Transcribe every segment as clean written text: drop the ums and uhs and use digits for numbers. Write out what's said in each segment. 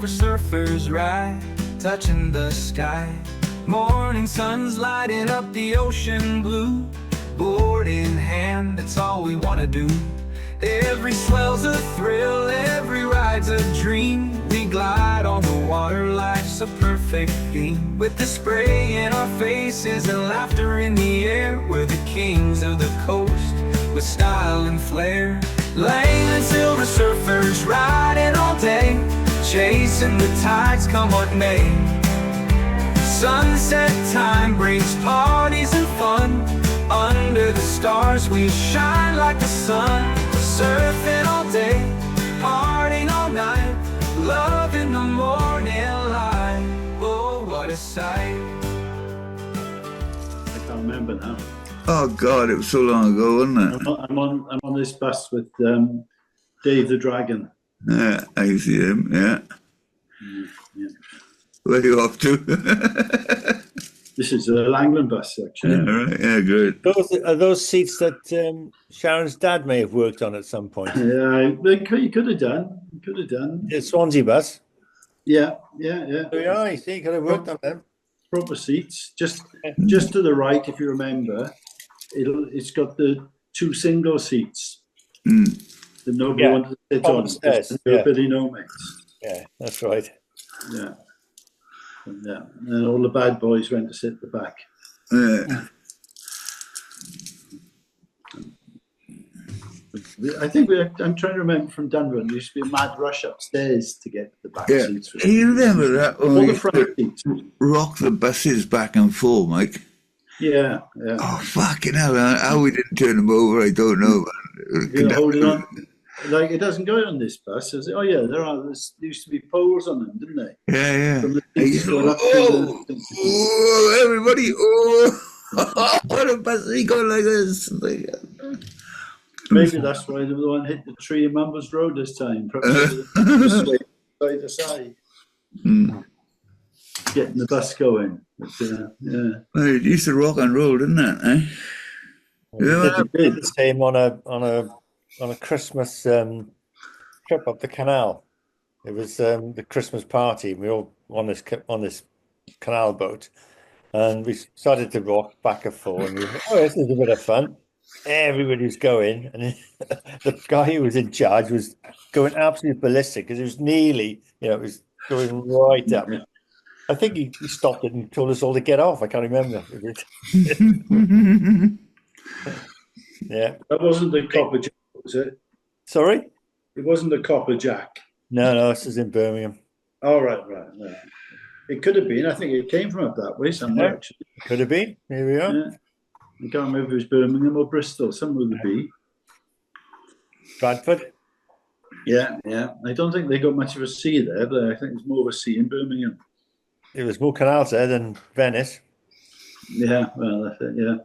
silver surfers ride, touching the sky. Morning sun's lighting up the ocean blue. Board in hand, that's all we wanna do. Every swell's a thrill, every ride's a dream. We glide on the water, life's a perfect theme. With the spray in our faces and laughter in the air, we're the kings of the coast, with style and flair. Langland silver surfers riding all day, chasing the tides come what may. Sunset time brings parties and fun. Under the stars we shine like the sun. Surfing all day, partying all night, love in the morning light. Oh, what a sight. I can't remember now. Oh God, it was so long ago, wasn't it? I'm on this bus with Dave the Dragon. Yeah, I see him. Yeah. Yeah. Where are you off to? This is a Langland bus, actually. Yeah, right. Yeah, good. Are those seats that Sharon's dad may have worked on at some point? Yeah, he could have done. He could have done. The Swansea bus. Yeah. Oh, yeah, I see. He could have worked on them. Proper seats. Just to the right, if you remember, it's got the two single seats that nobody wanted to sit on. Stairs. Billy Nomex. Yeah, that's right. Yeah. Yeah, and all the bad boys went to sit at the back. Yeah. I think I'm trying to remember from Dunwoody, there used to be a mad rush upstairs to get the back Yeah. seats. You remember that? When All we the front seats. rock the buses back and forth, Mike. Yeah. Oh, fucking hell. How we didn't turn them over, I don't know. You know, holding on. Like, it doesn't go on this bus, is it? Oh, yeah, there used to be poles on them, didn't they? Yeah. From the seats going up to Oh, everybody. Oh, what a bus he got like this. Maybe that's why the one hit the tree in Mumbles Road this time. Perhaps sway side to side. Getting the bus going. But, yeah. Well, it used to rock and roll, didn't it? Eh? Yeah. We did the same on a Christmas trip up the canal. It was the Christmas party. We all on this canal boat, and we started to rock back and forth. And we thought, oh, this is a bit of fun. Everybody was going, and the guy who was in charge was going absolutely ballistic because it was nearly, it was going right up. I think he stopped it and told us all to get off. I can't remember. Yeah, That wasn't the Copper Jack, was it? sorry. It wasn't the Copper Jack. No, this is in Birmingham. Oh, right. It could have been. I think it came from up that way somewhere, Yeah. actually. Could have been. Here we are. Yeah. I can't remember if it was Birmingham or Bristol. Somewhere would be. Bradford. Yeah. I don't think they got much of a sea there, but I think it's more of a sea in Birmingham. There was more canals there than Venice. Yeah, well, that's it, yeah.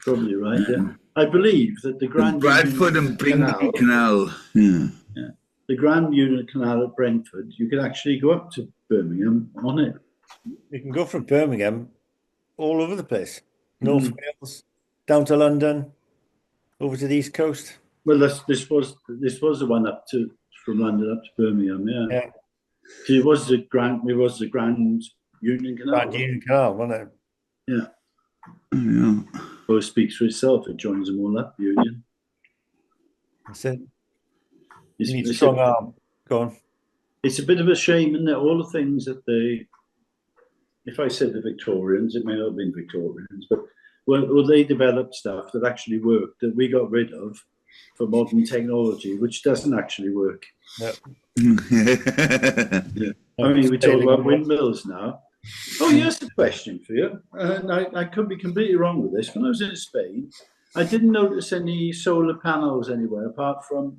Probably right, yeah. I believe that the Grand Bradford Union and Brindley Canal. Yeah. the Grand Union Canal at Brentford, you could actually go up to Birmingham on it. You can go from Birmingham all over the place. North Wales, down to London, over to the East Coast. Well, this was the one from London up to Birmingham, yeah. So it was the Grand Union Canal. Grand Union Canal, wasn't it? Yeah. Yeah. Well, it speaks for itself. It joins them all up, Union. That's it. It's, You need it's strong a, arm. Go on. it's a bit of a shame, isn't it? All the things that if I said the Victorians, it may not have been Victorians, but well, they developed stuff that actually worked that we got rid of for modern technology, which doesn't actually work. Yeah. Yeah. I mean, we talk about windmills now. Oh, here's a question for you. And I could be completely wrong with this. When I was in Spain, I didn't notice any solar panels anywhere apart from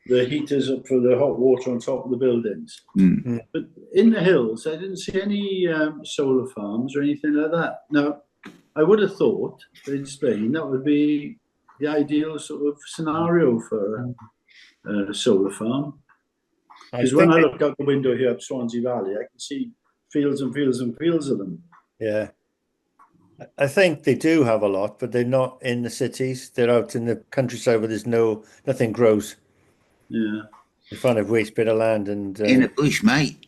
the heaters up for the hot water on top of the buildings. But in the hills, I didn't see any solar farms or anything like that. Now, I would have thought that in Spain that would be the ideal sort of scenario for a solar farm. Because when I look out the window here at Swansea Valley, I can see fields and fields and fields of them. Yeah. I think they do have a lot, but they're not in the cities. They're out in the countryside where there's nothing grows. Yeah. They find a waste bit of land and In the bush, mate.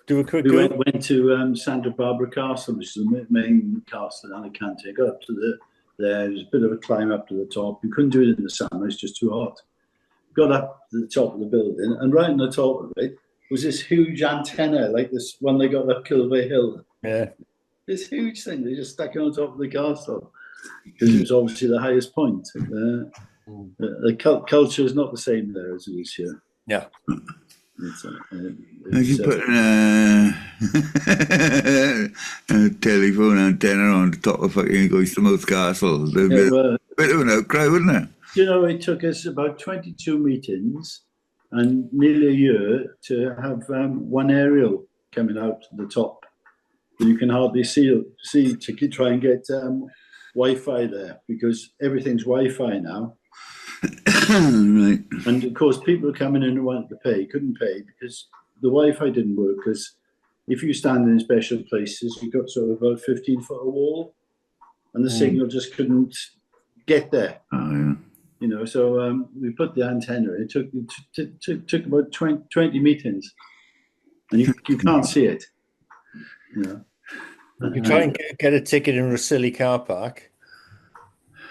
do a quick We Google. went to Santa Barbara Castle, which is the main castle in Alicante. I got up to there was a bit of a climb up to the top. You couldn't do it in the summer; it's just too hot. Got up to the top of the building, and right on the top of it was this huge antenna, like this one they got up Kilvey Hill. Yeah. This huge thing. They just stuck it on top of the castle because it was obviously the highest point. The culture is not the same there as it is here. Yeah. As you put a telephone antenna on the top of fucking Oystermouth Castle. There'd be a bit of an outcry, wouldn't there? You know, it took us about 22 meetings and nearly a year to have one aerial coming out to the top. You can hardly see to try and get Wi-Fi there because everything's Wi-Fi now. Right. And of course, people coming in who wanted to pay couldn't pay because the Wi-Fi didn't work. Because if you stand in special places, you've got sort of about 15-foot of wall, and the signal just couldn't get there. Oh, yeah. You know, so we put the antenna in. It took about 20 meetings, and you can't see it. You know, You try and get a ticket in Rosilly car park.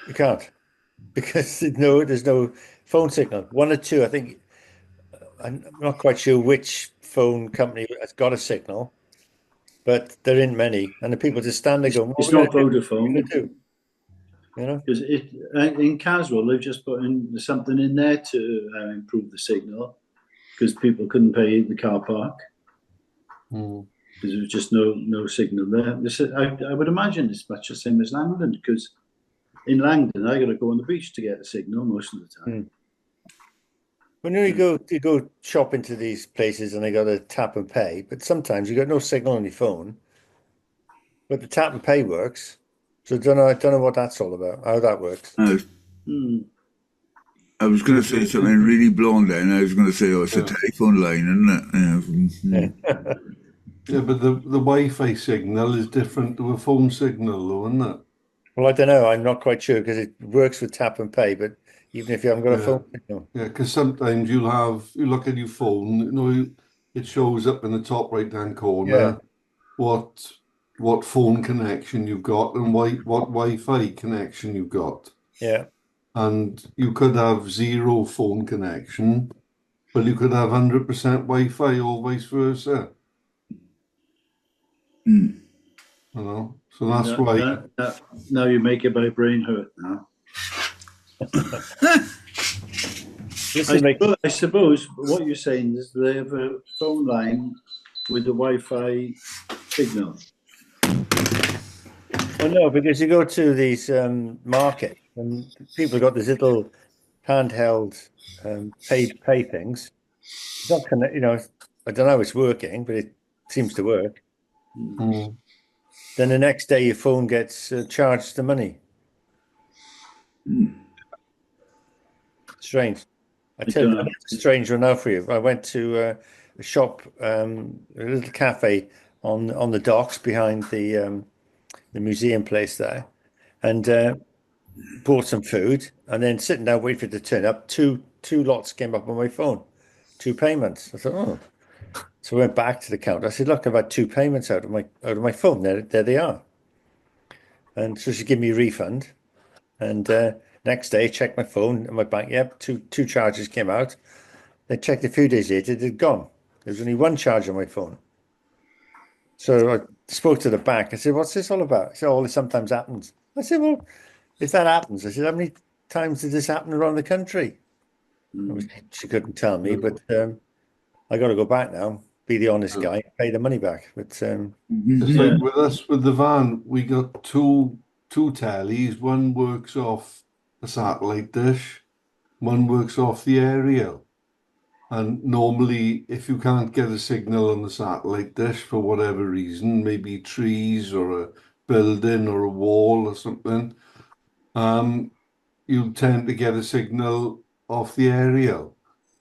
You can't because there's no phone signal. One or two, I think. I'm not quite sure which phone company has got a signal, but there ain't many, and the people just stand there going, it's not Vodafone. You know, because in Caswell they've just put in something in there to improve the signal because people couldn't pay in the car park because there was just no signal there. I would imagine it's much the same as Langland because in Langland I got to go on the beach to get a signal most of the time. When you go shop into these places and they got to tap and pay, but sometimes you got no signal on your phone, but the tap and pay works. So I don't know what that's all about, how that works. I was going to say something really blonde then. I was going to say, it's a telephone line, isn't it? Yeah, but the Wi-Fi signal is different to a phone signal, though, isn't it? Well, I don't know. I'm not quite sure because it works with tap and pay, but even if you haven't got a phone signal. Yeah, because sometimes you look at your phone, you know, it shows up in the top right-hand corner what phone connection you've got and what Wi-Fi connection you've got. Yeah. And you could have zero phone connection, but you could have 100% Wi-Fi or vice versa. You know, so that's why. Now you make my brain hurt now. I suppose what you're saying is they have a phone line with a Wi-Fi signal. Well, no, because you go to these markets and people have got these little handheld pay things. It's not you know, I don't know how it's working, but it seems to work. Then the next day your phone gets charged the money. Strange. I tell you, it's a strange one now for you. I went to a shop, a little cafe on the docks behind the museum place there, and bought some food. And then sitting down waiting for it to turn up, two lots came up on my phone, 2 payments. I thought, oh. So I went back to the counter. I said, look, I've had 2 payments out of my phone. There they are. And so she gave me a refund. And next day, I checked my phone and my bank. Yep, two charges came out. They checked a few days later, it had gone. There was only 1 charge on my phone. So I spoke to the bank. I said, what's this all about? He said, oh, this sometimes happens. I said, well, if that happens, I said, how many times did this happen around the country? She couldn't tell me, but I got to go back now, be the honest guy, pay the money back. But It's like with us, with the van, we got two tellies. One works off a satellite dish, one works off the aerial. And normally, if you can't get a signal on the satellite dish for whatever reason, maybe trees or a building or a wall or something, you tend to get a signal off the aerial.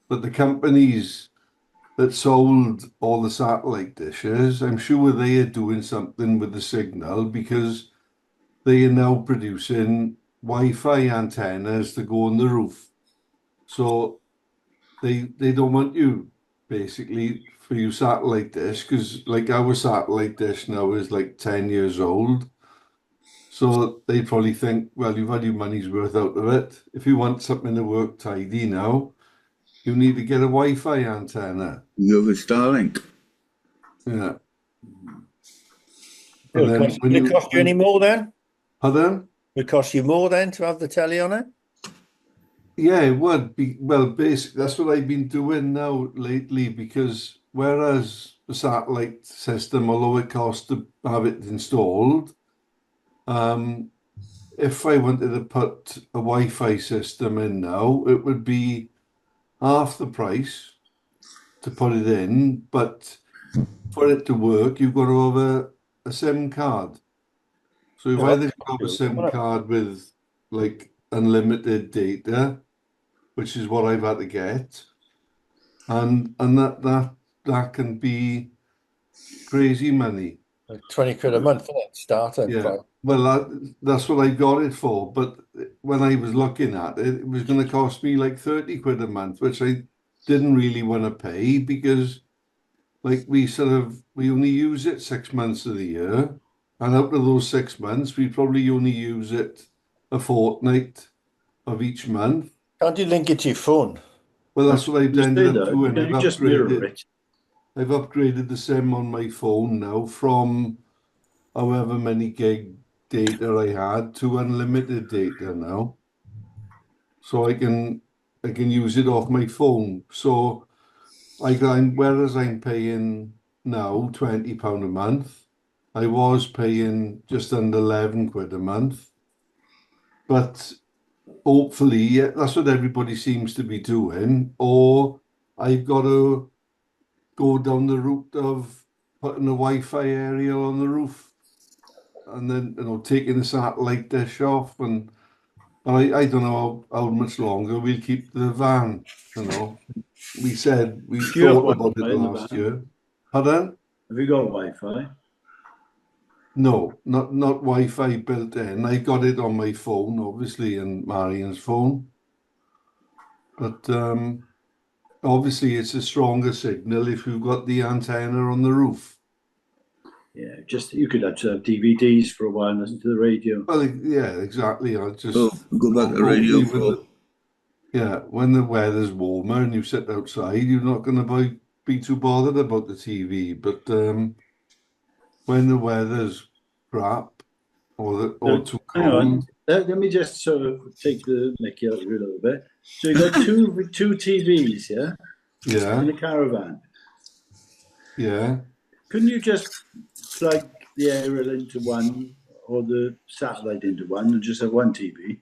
But the companies that sold all the satellite dishes, I'm sure they are doing something with the signal because they are now producing Wi-Fi antennas to go on the roof. So they don't want you basically for your satellite dish, because like our satellite dish now is like 10 years old. So they probably think, well, you've had your money's worth out of it. If you want something to work tidy now, you need to get a Wi-Fi antenna. You have a Starlink. Yeah. Will And then it cost you any more then? Pardon? Will it cost you more then to have the telly on it? Yeah, it would be. Well, basically, that's what I've been doing now lately, because whereas the satellite system, although it costs to have it installed, if I wanted to put a Wi-Fi system in now, it would be half the price to put it in, but for it to work, you've got to have a SIM card. So you've either got to have a SIM card with like unlimited data, which is what I've had to get, and that can be crazy money. Like 20 quid a month, isn't it? Starting Yeah, price. well, that's what I got it for. But when I was looking at it, it was going to cost me like 30 quid a month, which I didn't really want to pay, because like we only use it 6 months of the year, and out of those 6 months, we probably only use it a fortnight of each month. Can't you link it to your phone? Well, that's what I've ended up doing. You just mirror it. I've upgraded the SIM on my phone now from however many gig data I had to unlimited data now. So I can use it off my phone. So whereas I'm paying now £20 a month, I was paying just under 11 quid a month. But hopefully, yeah, that's what everybody seems to be doing. Or I've got to go down the route of putting a Wi-Fi aerial on the roof, and then taking the satellite dish off, and I don't know how much longer we'll keep the van. We thought about it last year. Pardon? Have you got Wi-Fi? No, not Wi-Fi built in. I got it on my phone, obviously, and Marian's phone. But obviously, it's a stronger signal if you've got the antenna on the roof. Yeah, you could have DVDs for a while and listen to the radio. Well, yeah, exactly. I'll just go back to radio. Yeah, when the weather's warmer and you sit outside, you're not going to be too bothered about the TV. But when the weather's crap or too cold. Hang on. Let me just sort of take the mickey out of you a little bit. So you've got two TVs, yeah? Yeah. In the caravan. Yeah. Couldn't you just plug the aerial into one or the satellite into one and just have one TV?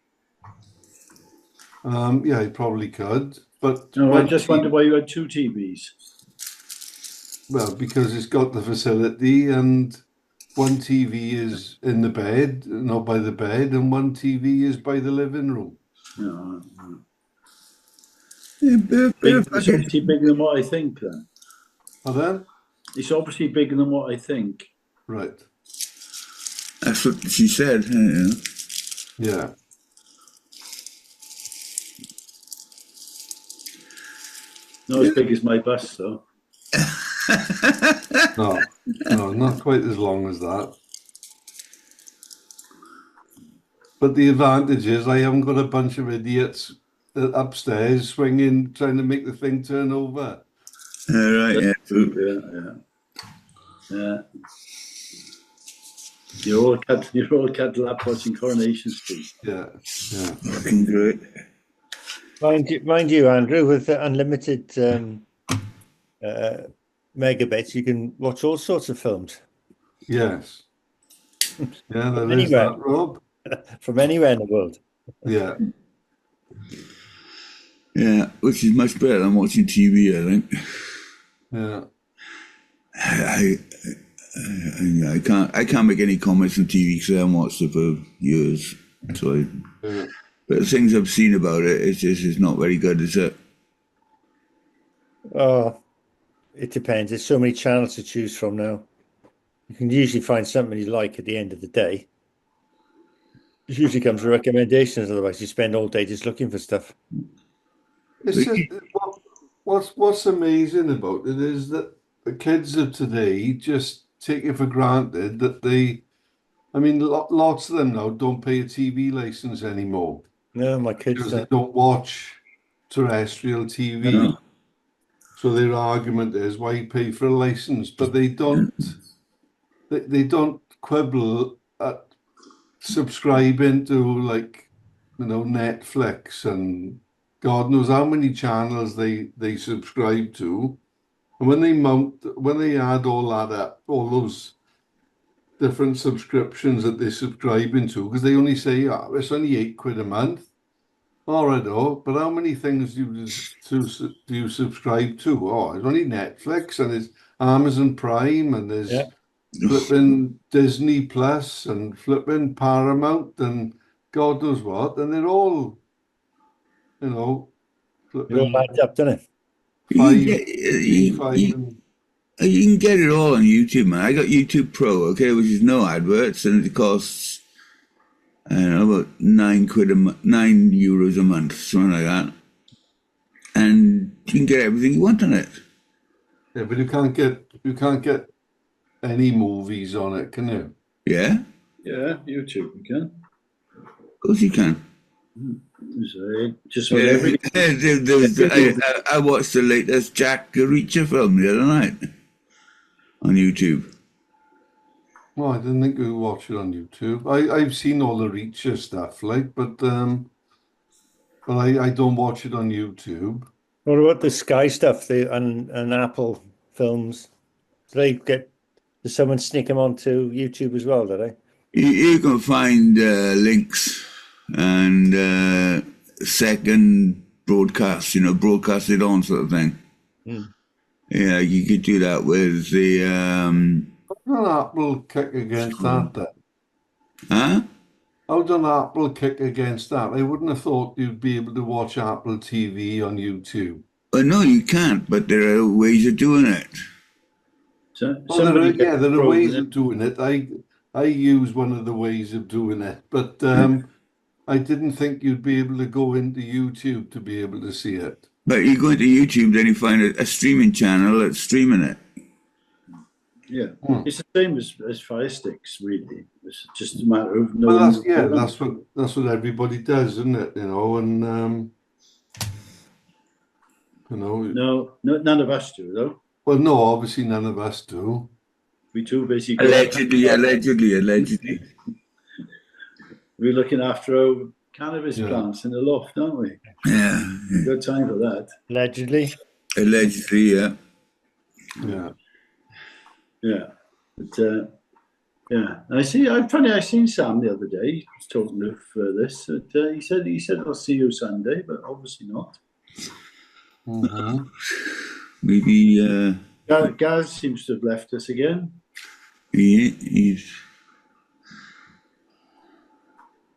Yeah, you probably could. But no, I just wonder why you had two TVs. Well, because it's got the facility, and one TV is in the bed, not by the bed, and one TV is by the living room. No. It's obviously bigger than what I think, then. Pardon? It's obviously bigger than what I think. Right. That's what she said. Yeah. Not as big as my bus, though. No, not quite as long as that. But the advantage is I haven't got a bunch of idiots upstairs swinging, trying to make the thing turn over. Right, yeah. You're all cuddled up watching Coronation Street. Yeah. Fucking great. Mind you, Andrew, with the unlimited megabits, you can watch all sorts of films. Yes. Yeah, there is that, Rob. From anywhere in the world. Yeah. Yeah, which is much better than watching TV, I think. Yeah. I can't make any comments on TV because I haven't watched it for years. So but the things I've seen about it, it's not very good, is it? Oh, it depends. There's so many channels to choose from now. You can usually find something you like at the end of the day. It usually comes with recommendations, otherwise you spend all day just looking for stuff. It's just what's amazing about it is that the kids of today just take it for granted that I mean, lots of them now don't pay a TV license anymore No, my kids because they don't. don't watch terrestrial TV. No. So their argument is why pay for a license, but they don't quibble at subscribing to like Netflix and God knows how many channels they subscribe to. And when they add all that up, all those different subscriptions that they're subscribing to, because they only say, oh, it's only £8 a month. All right, but how many things do you subscribe to? Oh, it's only Netflix and it's Amazon Prime and there's Yeah. flipping Disney Plus and flipping Paramount and God knows what, and they're all, It all flipping adds up, doesn't it? You five, can get, three, five, and you can get it all on YouTube, man. I got YouTube Pro, okay, which is no adverts, and it costs, I don't know, about £9 a month, €9 a month, something like that. And you can get everything you want on it. yeah, but you can't get any movies on it, can you? Yeah, Yeah, YouTube, you can. of course you can. So, just about Yeah, every. I watched the latest Jack Reacher film the other night on YouTube. Well, I didn't think we watch it on YouTube. I've seen all the Reacher stuff, like, but I don't watch it on YouTube. What about the Sky stuff? And Apple films? Does someone sneak them onto YouTube as well? Do they? You can find links and second broadcasts, broadcasted on sort of thing. Yeah, you could do that with the How done Apple kick against that then? huh? How done Apple kick against that? I wouldn't have thought you'd be able to watch Apple TV on YouTube. Well, no, you can't, but there are ways of doing it. So, Well, there are ways of doing it. I use one of the ways of doing it, but I didn't think you'd be able to go into YouTube to be able to see it. But you go into YouTube, then you find a streaming channel that's streaming it. Yeah, it's the same as Fire Sticks, really. It's just a matter of Well, knowing. that's what everybody does, isn't it? And No, none of us do, though. well, no, obviously none of us do. We do basically. Allegedly. We're looking after our cannabis plants in the loft, aren't we? Yeah. Good time for that. Allegedly. Allegedly, yeah. Yeah. Yeah, but yeah. I seen Sam the other day. He was talking of this. But, he said I'll see you Sunday, but obviously not. Mm-hmm. Maybe Gaz seems to have left us again. he's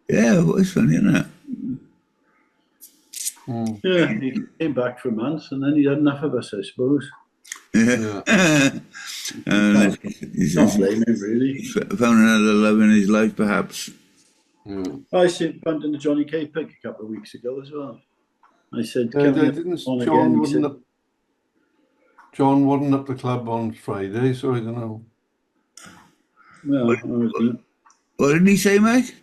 it's funny, isn't it? Yeah, he came back for a month and then he had enough of us, I suppose. Yeah. He's Not blame him, really. found another love in his life, perhaps. I bumped into Johnny K. Pick a couple of weeks ago as well. I said, John wasn't at the club on Friday, so I don't know. Well, What did he say, Mike?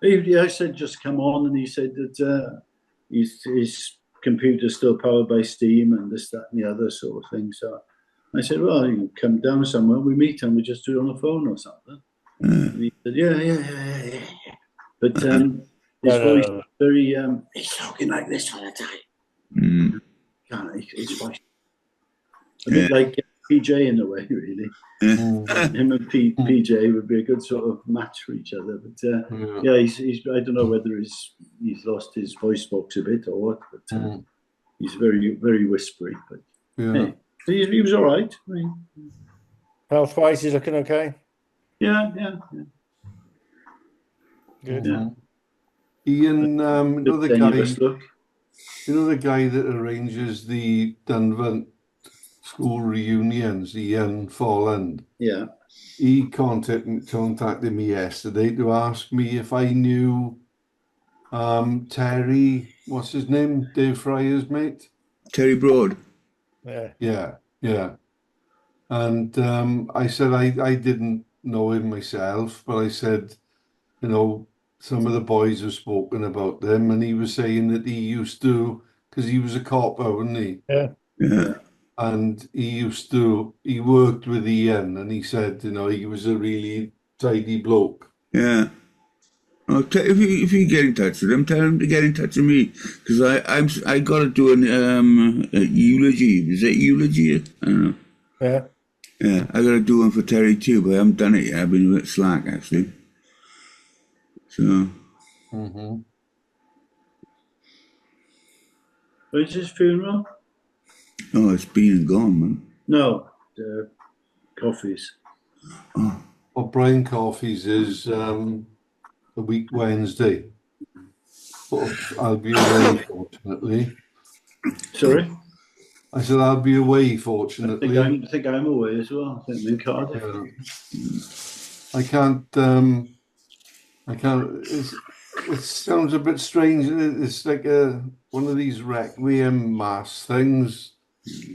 I said just come on, and he said that his computer's still powered by Steam and this, that, and the other sort of thing. So I said, well, you can come down somewhere, we meet and we just do it on the phone or something. And he said, yeah. But his voice is very, he's talking like this all the time. His voice. A bit like PJ in a way, really. Him and PJ would be a good sort of match for each other. But he's I don't know whether he's lost his voice box a bit or what, but he's very, very whispery. But hey, he was all right. I mean, Health-wise, he's looking okay. Yeah. Good. Yeah. Ian, Look. you know the guy that arranges the Dunvant school reunions, Ian Folland. Yeah. He contacted me yesterday to ask me if I knew Terry, what's his name? Dave Fryer's mate. Terry Broad. Yeah. Yeah. And I said I didn't know him myself, but I said, you know, some of the boys have spoken about them, and he was saying that he used to, because he was a copper, wasn't he? Yeah. Yeah. And he worked with Ian, and he said, you know, he was a really tidy bloke. Yeah. Oh, if you get in touch with him, tell him to get in touch with me, because I got to do a eulogy. Is it eulogy? I don't know. Yeah. Yeah, I got to do one for Terry too, but I haven't done it yet. I've been a bit slack actually. So. Where's his funeral? Oh, it's been and gone, man. No, Coffee's. Well, Brian Coffey's is a week Wednesday. But I'll be away, fortunately. Sorry? I said I'll be away, I fortunately. think I'm away as well. I think I'm in Cardiff. I can't. It sounds a bit strange. It's like one of these requiem mass things.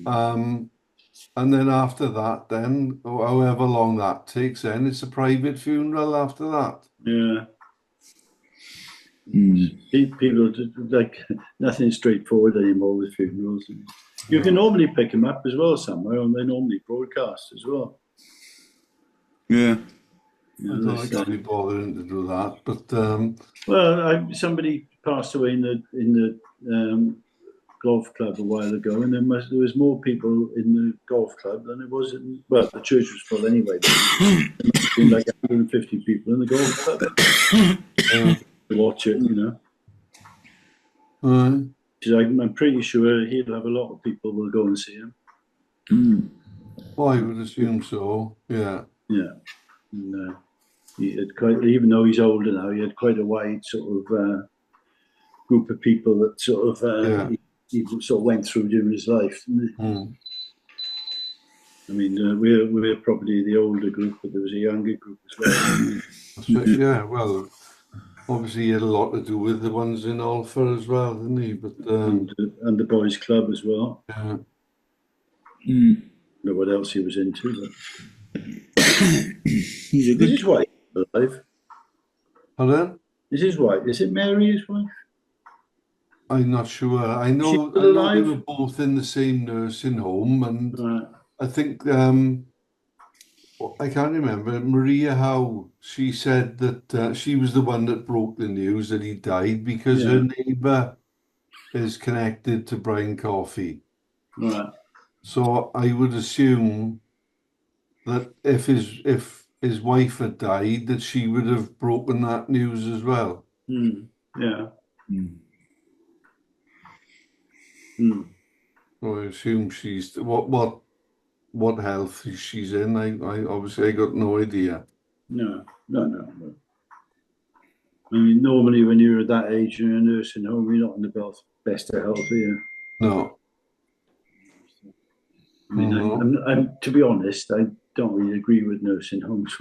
And then after that, then however long that takes, then it's a private funeral after that. Yeah. People like nothing straightforward anymore with funerals. You can normally pick them up as well somewhere, and they normally broadcast as well. Yeah. I can't be bothering to do that, but well, somebody passed away in the golf club a while ago, and there was more people in the golf club than it was in. Well, the church was full anyway. There must have been like 150 people in the golf club to watch it, you know. I'm pretty sure he'll have a lot of people will go and see him. Well, I would assume so. Yeah. Yeah. And, he had even though he's older now, he had quite a wide sort of group of people that sort of he sort of went through during his life. I mean, we're probably the older group, but there was a younger group as well. Yeah, well, obviously he had a lot to do with the ones in Alpha as well, didn't he? But and the boys' club as well. Yeah. I don't know what else he was into, but He's a good. Is his wife alive? Pardon? Is his wife? Is it Mary, his wife? I'm not sure. I know they were both in the same nursing home, and I think I can't remember Maria Howe. She said that she was the one that broke the news that he died because her neighbour is connected to Brian Coffey. Right. So I would assume that if his wife had died, that she would have broken that news as well. Yeah. So I assume she's what health she's in. I obviously got no idea. No. I mean, normally when you're at that age in a nursing home, you're not in the best of health, are you? No. I mean, I'm to be honest, I don't really agree with nursing homes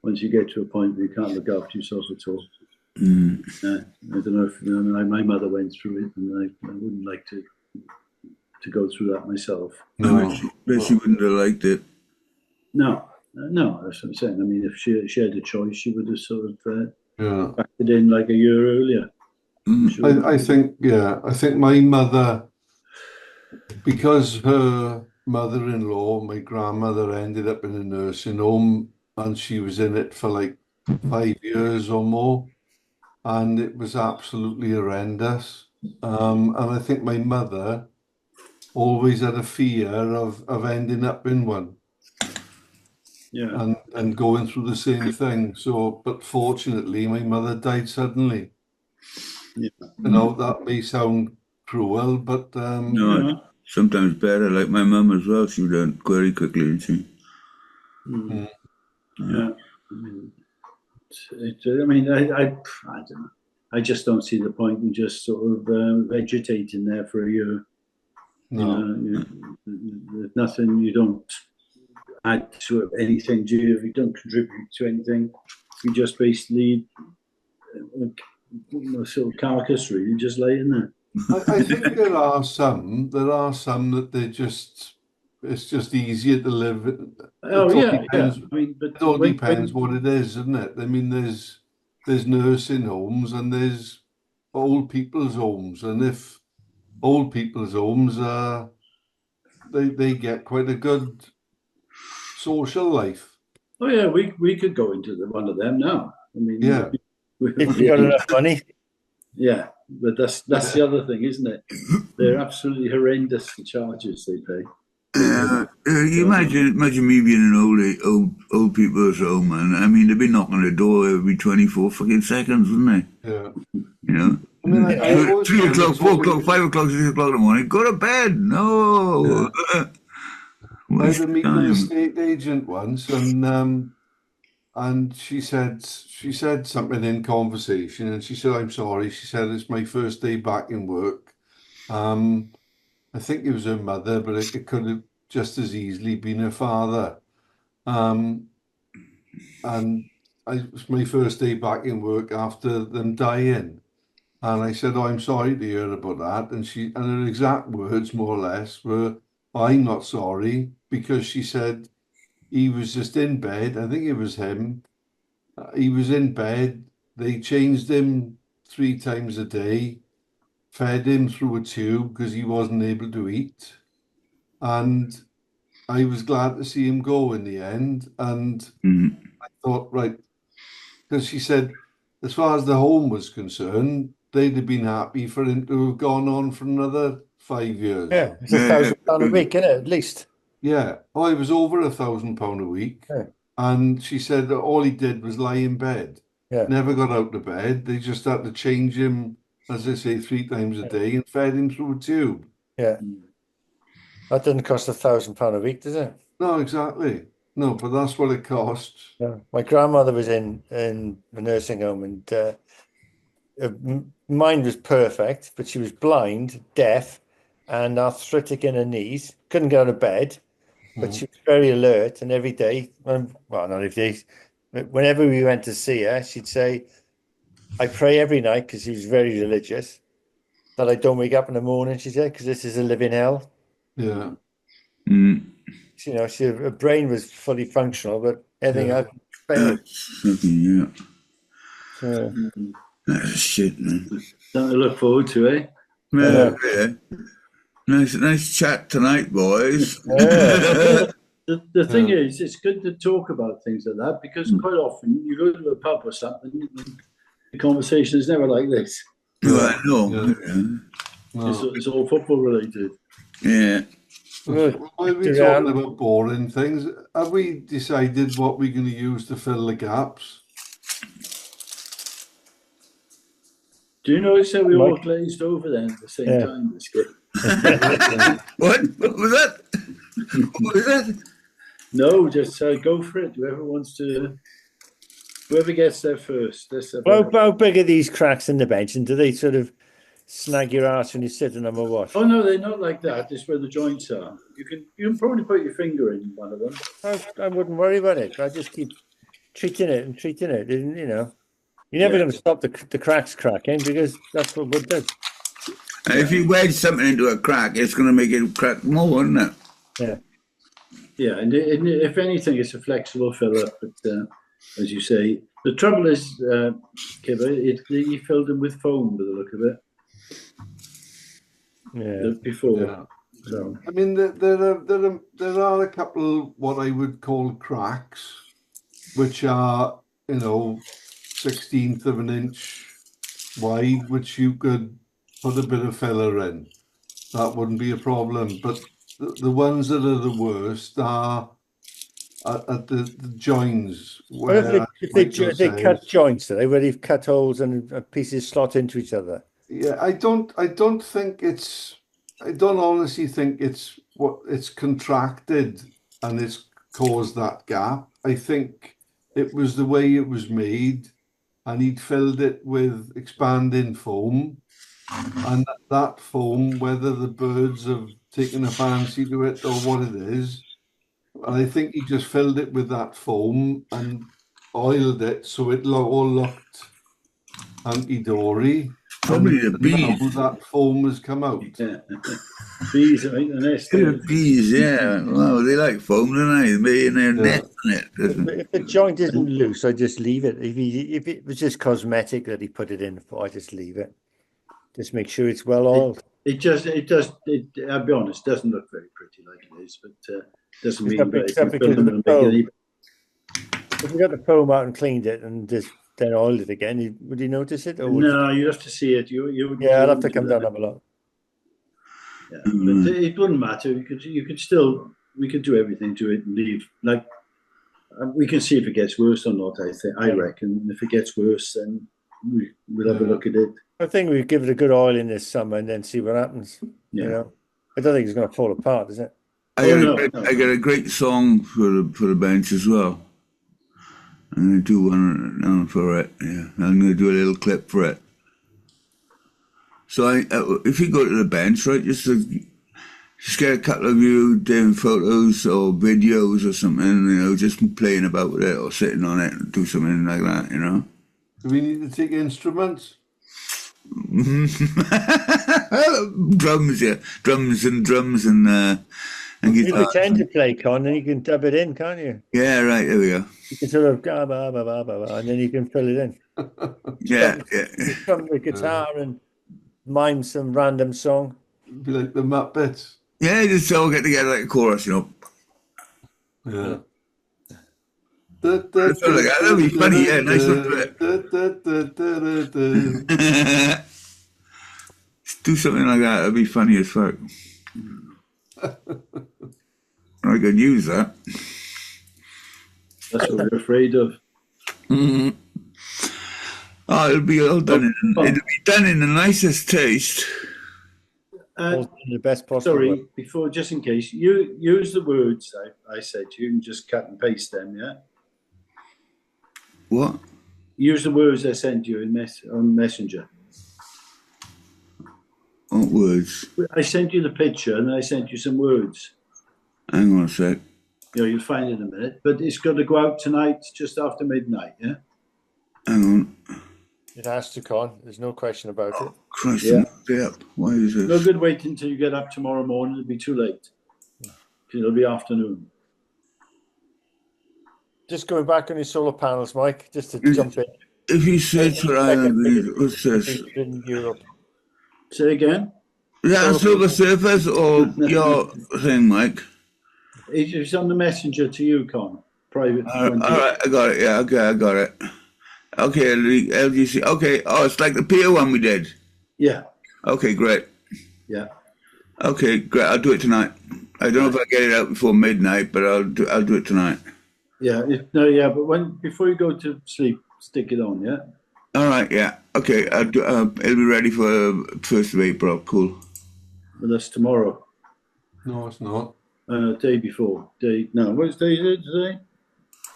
once you get to a point where you can't look after yourself at all. I don't know if my mother went through it, and I wouldn't like to go through that myself. No, but she wouldn't have liked it. No, that's what I'm saying. I mean, if she had a choice, she would have sort of backed it in like a year earlier. I think my mother, because her mother-in-law, my grandmother, ended up in a nursing home, and she was in it for like 5 years or more, and it was absolutely horrendous. And I think my mother always had a fear of ending up in one. Yeah. And going through the same thing. So, but fortunately, my mother died suddenly. Yeah. You know, that may sound cruel, but no, sometimes better. Like my mum as well. She died very quickly, didn't she? Yeah. I mean, I don't know. I just don't see the point in just sort of vegetating there for a year. No. There's nothing. You don't add to anything, do you? You don't contribute to anything. You just basically sort of carcass, really, just laying there. I think there are some that it's just easier to live. It Oh all yeah, yeah. depends. I mean, but It all when, depends what it is, isn't it? I mean, there's nursing homes and there's old people's homes, and if old people's homes they get quite a good social life. oh yeah, we could go into one of them now. I mean, Yeah. If you got enough money. yeah, but that's the other thing, isn't it? They're absolutely horrendous, the charges they pay. You imagine me being an old people's home, man. I mean, they'd be knocking on the door every 24 fucking seconds, wouldn't they? Yeah. You know? I mean, I always 3 find o'clock, it's 4 o'clock, 5 o'clock, 6 o'clock in the morning. Go to bed. No. I had a meet with an Time. estate agent once, and she said something in conversation, and she said, "I'm sorry." She said, "It's my first day back in work." I think it was her mother, but it could have just as easily been her father. Um, and it was my first day back in work after them dying. And I said, "Oh, I'm sorry to hear about that." And her exact words, more or less, were, "I'm not sorry," because she said he was just in bed. I think it was him. He was in bed. They changed him 3 times a day, fed him through a tube because he wasn't able to eat. And I was glad to see him go in the end. And Mhm. I thought, right, because she said, as far as the home was concerned, they'd have been happy for him to have gone on for another 5 years. Yeah, it's £1,000 a week, isn't it? At least. Yeah. Oh, it was over £1,000 a week. Yeah. And she said that all he did was lie in bed. Yeah. Never got out of bed. They just had to change him, as I say, 3 times a day and fed him through a tube. Yeah. That doesn't cost £1,000 a week, does it? No, exactly. No, but that's what it costs. Yeah. My grandmother was in the nursing home, and mine was perfect, but she was blind, deaf, and arthritic in her knees. Couldn't get out of bed, but she was very alert. And every day, well, not every day, but whenever we went to see her, she'd say, "I pray every night," because she was very religious, "that I don't wake up in the morning," she said, "because this is a living hell." Yeah. Mm. You know, her brain was fully functional, but everything Yeah. else failed. Yeah. So, That's shit, man. Something to look forward to, eh? Yeah, yeah. Nice chat tonight, boys. yeah. The thing is, it's good to talk about things like that because quite often you go to a pub or something, and the conversation is never like this. Well, I know. Yeah. No. It's all football related. Yeah. While we're talking about boring things, have we decided what we're going to use to fill the gaps? Do you notice that we all glazed over then at the same time, this kid? What was that? What was that? No, just go for it. Whoever gets there first. How big are these cracks in the bench, and do they sort of snag your ass when you're sitting on them or what? Oh no, they're not like that. It's where the joints are. You can probably put your finger in one of them. I wouldn't worry about it. I just keep treating it, and you know. You're never going to stop the cracks cracking because that's what wood does. If you wedge something into a crack, it's going to make it crack more, isn't it? Yeah. Yeah, and if anything, it's a flexible filler. But as you say, the trouble is, Kibber, he filled them with foam by the look of it. Yeah. Before. Yeah. So I mean, there are a couple what I would call cracks, which are 1/16 of an inch wide, which you could put a bit of filler in. That wouldn't be a problem. But the ones that are the worst are at the joins. Where if they cut joints, do they? Where they've cut holes and pieces slot into each other. Yeah, I don't honestly think it's contracted and it's caused that gap. I think it was the way it was made, and he'd filled it with expanding foam, and that foam, whether the birds have taken a fancy to it or what it is, and I think he just filled it with that foam and oiled it so it all looked hunky-dory. Probably the Now bees. that foam has come out. Yeah. Bees are making the nest. The bees, yeah. Well, they like foam, don't they? They in their Yeah. nest in it. If the joint isn't loose, I just leave it. If it was just cosmetic that he put it in for, I just leave it. Just make sure it's well oiled. It does. I'll be honest, doesn't look very pretty like it is, but doesn't It's mean not that mixed it's up because of the make it any. If you got the foam out and cleaned it and just then oiled it again, would you notice it? Or would No, you have to see it. yeah, I'll have to come down and have a look. Yeah, but it wouldn't matter. You could still. We could do everything to it and leave. Like we can see if it gets worse or not. I reckon. And if it gets worse, then we'll have a look at it. I think we give it a good oil in this summer and then see what happens. Yeah. You know, I don't think it's going to fall apart, is it? I got a great song for the bench as well. I'm going to do one for it. Yeah, I'm going to do a little clip for it. So if you go to the bench, right, just get a couple of you doing photos or videos or something, you know, just playing about with it or sitting on it and do something like that, you know. Do we need to take instruments? Drums, yeah, drums and You guitar. pretend to play, Con, and you can dub it in, can't you? Yeah, right, there we go. You can sort of ga ba ba ba ba, and then you can fill it in. Yeah. You come with guitar and mime some random song. Be like the Muppets. Yeah, just all get together like a chorus, you know. Yeah. That'd be funny, yeah, nice one to it. Do something like that, that'd be funny as fuck. I could use that. That's what we're afraid of. Mm-hmm. Oh, it'll be all done. It'll be done in the nicest taste. In the best possible Sorry, way. before, just in case, you use the words I said to you and just cut and paste them, yeah? What? Use the words I sent you on Messenger. What words? I sent you the picture and I sent you some words. Hang on a sec. You'll find it in a minute. But it's got to go out tonight, just after midnight, yeah? Hang on. It has to, Con. There's no question about it. Christ, yeah. Stay up. Why is this? No good waiting until you get up tomorrow morning. It'll be too late. It'll be afternoon. Just going back on your solar panels, Mike, just to jump in. If you search for Island, what's this? In Europe. Say again? Is that a Silver Surface or your thing, Mike? It's on the messenger to you, Con. Private. All right, I got it. Yeah, okay, I got it. Okay, LGC. Okay, oh, it's like the Pier one we did. Yeah. Okay, great. Yeah. Okay, great. I'll do it tonight. I don't know if I get it out before midnight, but I'll do it tonight. Yeah. But before you go to sleep, stick it on. Yeah. All right. Yeah. Okay. It'll be ready for 1st of April. Cool. Well, that's tomorrow. No, it's not. Day before. What day is it today?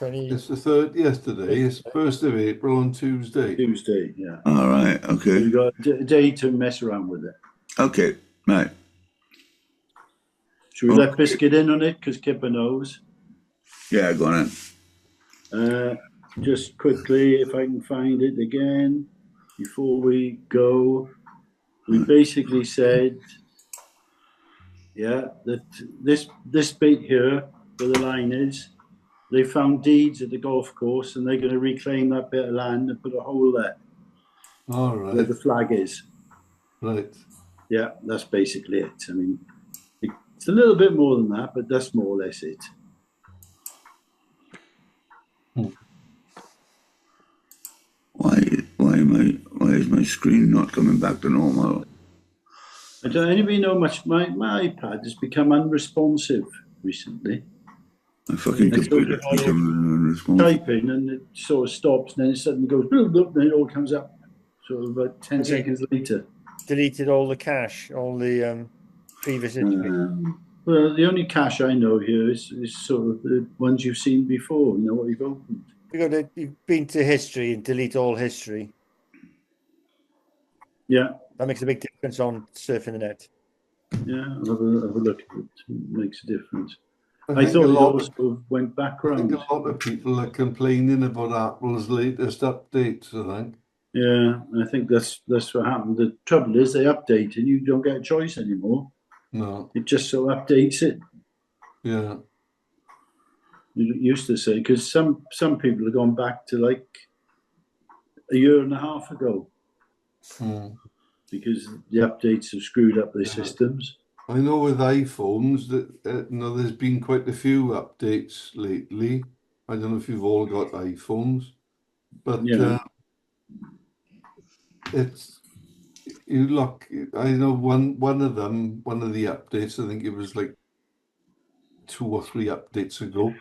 It's the 3rd yesterday. It's 1st of April on Tuesday. Tuesday, yeah. All right. Okay. So you got a day to mess around with it. Okay. Right. Should we let Biscuit in on it? Because Kipper knows. Yeah, go on. Just quickly, if I can find it again, before we go, we basically said, that this bit here, where the line is, they found deeds at the golf course and they're going to reclaim that bit of land and put a hole there. All right. Where the flag is. Right. Yeah, that's basically it. I mean, it's a little bit more than that, but that's more or less it. Why is my screen not coming back to normal? I don't anybody know much. My iPad has become unresponsive recently. My fucking computer's becoming unresponsive. Type in and it sort of stops, and then it suddenly goes, and then it all comes up sort of about 10 seconds later. Deleted all the cache, all the previous history. Well, the only cache I know here is sort of the ones you've seen before, what you've opened. You've been to history and delete all history. Yeah. That makes a big difference on surfing the net. Yeah, I'll have a look at it. It makes a difference. I thought it also went background. I think a lot of people are complaining about Apple's latest updates, I think. Yeah, I think that's what happened. The trouble is they update and you don't get a choice anymore. No. It just so updates it. Yeah. You used to say, because some people have gone back to like a year and a half ago Mm. because the updates have screwed up their Yeah. systems. I know with iPhones that there's been quite a few updates lately. I don't know if you've all got iPhones, but Yeah. it's you look. I know one of them, one of the updates. I think it was like 2 or 3 updates ago.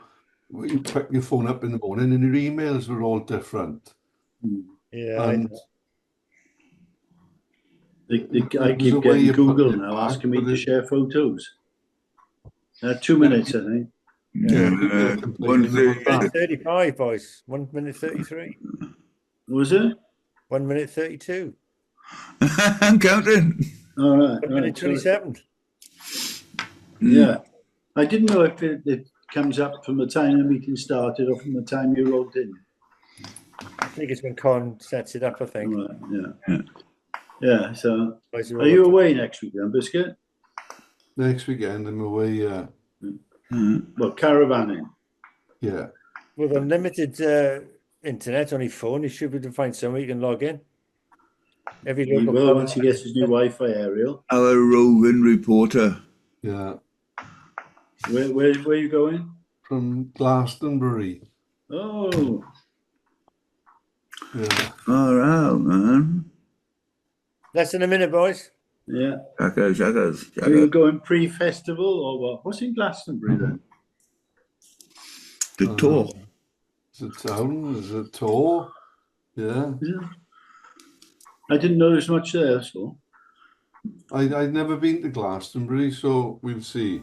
You pick your phone up in the morning and your emails were all different. Yeah, And I it was a keep way getting of putting Google it now back, asking me but to share photos. 2 minutes, I think. people are complaining about 1 minute that. 35, boys. 1 minute 33. Was it? 1 minute 32. I'm counting. All right. 1 minute 27. Yeah. I didn't know if it comes up from the time the meeting started or from the time you wrote in. I think it's when Con sets it up, I think. All right, yeah. Yeah, so Boys are you away next week then, Biscuit? Next weekend I'm away. Well, caravanning. Yeah. With unlimited internet on your phone, you should be able to find somewhere you can log in. Every He local will pub- once he gets his new Wi-Fi aerial. Our roving reporter. Yeah. Where are you going? From Glastonbury. Oh, Yeah. All right, man. Less than a minute, boys. yeah. Shackers. Are you going pre-festival or what? What's in Glastonbury then? The tour. It's a town, it's a tour. Yeah. Yeah. I didn't know there's much there, so. I'd never been to Glastonbury, so we'll see.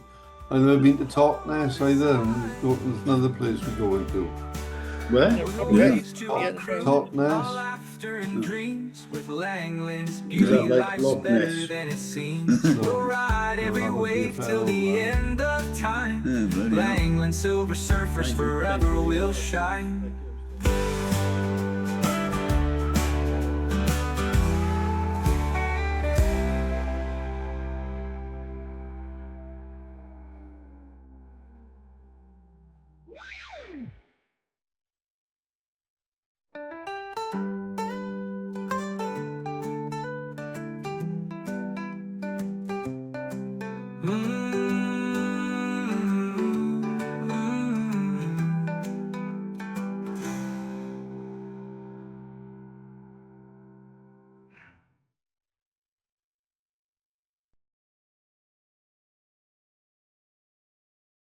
I've never been to Totnes either. And there's another place we're going to. Where? Totnes. Laughter and dreams with Langland's Is beauty. that like Life's Loch better Ness? than it seems. We'll ride every that would be a wave till the fair end of time. Yeah, bloody hell. Langland silver surfers forever will shine.